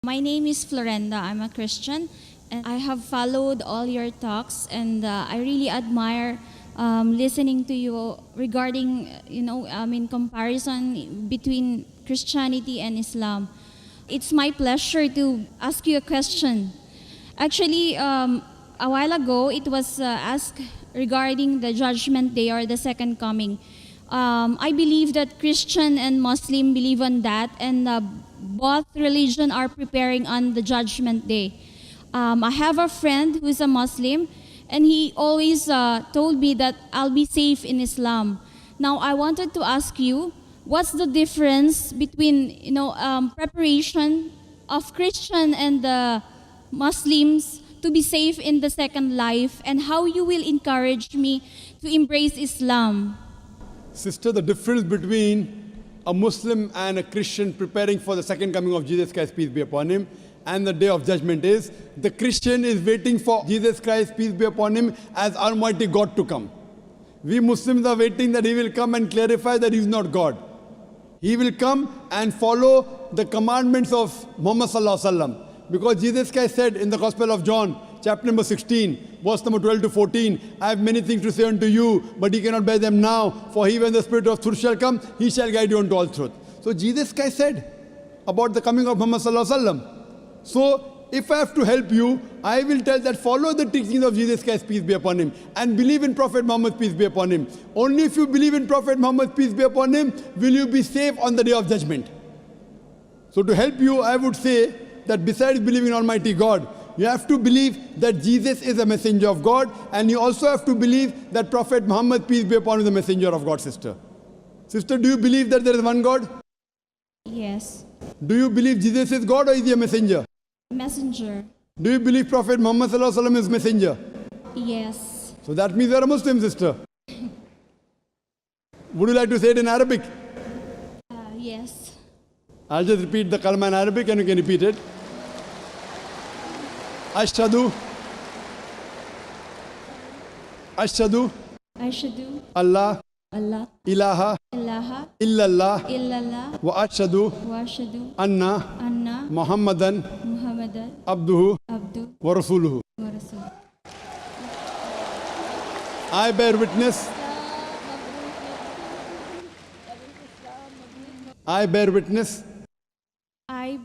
My name is Surenda. I'm a Christian, and I have followed all your talks, and I really admire listening to you regarding, in comparison between Christianity and Islam. It's my pleasure to ask you a question. Actually, a while ago, it was asked regarding the Judgment Day or the Second Coming. I believe that Christian and Muslim believe on that, and both religion are preparing on the Judgment Day. I have a friend who is a Muslim, and he always told me that I'll be safe in Islam. Now, I wanted to ask you, what's the difference between preparation of Christian and the Muslims to be safe in the second life, and how you will encourage me to embrace Islam? Sister, the difference between a Muslim and a Christian preparing for the second coming of Jesus Christ, peace be upon him, and the day of judgment is, the Christian is waiting for Jesus Christ, peace be upon him, as Almighty God to come. We Muslims are waiting that he will come and clarify that he is not God. He will come and follow the commandments of Muhammad sallallahu alaihi wasallam. Because Jesus Christ said in the Gospel of John, chapter number 16, verse number 12 to 14, I have many things to say unto you, but ye cannot bear them now. For he, when the Spirit of truth shall come, he shall guide you unto all truth. So Jesus Christ said about the coming of Muhammad sallallahu alaihi wasallam. So if I have to help you, I will tell that follow the teachings of Jesus Christ, peace be upon him, and believe in Prophet Muhammad, peace be upon him. Only if you believe in Prophet Muhammad, peace be upon him, will you be safe on the day of judgment. So to help you, I would say that besides believing in Almighty God, you have to believe that Jesus is a messenger of God, and you also have to believe that Prophet Muhammad, peace be upon him, is a messenger of God, sister. Sister, do you believe that there is one God? Yes. Do you believe Jesus is God, or is he a messenger? Messenger. Do you believe Prophet Muhammad sallallahu alaihi wasallam is messenger? Yes. So that means you are a Muslim, sister. Would you like to say it in Arabic? Yes. I'll just repeat the kalma in Arabic and you can repeat it. Ashhadu. Ashhadu. Ashhadu. Allah. Allah. Ilaha. Ilaha. Illallah. Illallah. Wa ashhadu. Wa ashhadu. Anna. Anna. Muhammadan. Muhammadan. Abduhu. Abdu. Wa rasuluhu. Wa rasul. I bear witness. I bear witness. I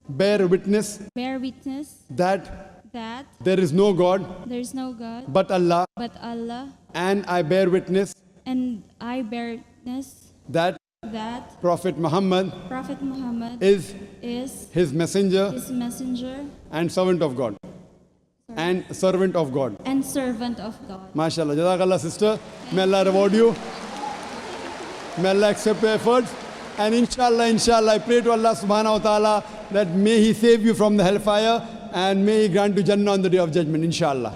Bear witness bear witness that that there is no God there is no God but Allah, but Allah, and I bear witness and I bear witness that that Prophet Muhammad Prophet Muhammad is his messenger his messenger and servant of God. And servant of God. and servant of God. MashaAllah. Jazakallah, sister. May Allah reward you. May Allah accept your efforts. And inshallah, I pray to Allah subhanahu wa ta'ala that may he save you from the hellfire and may he grant you Jannah on the day of judgment, inshallah.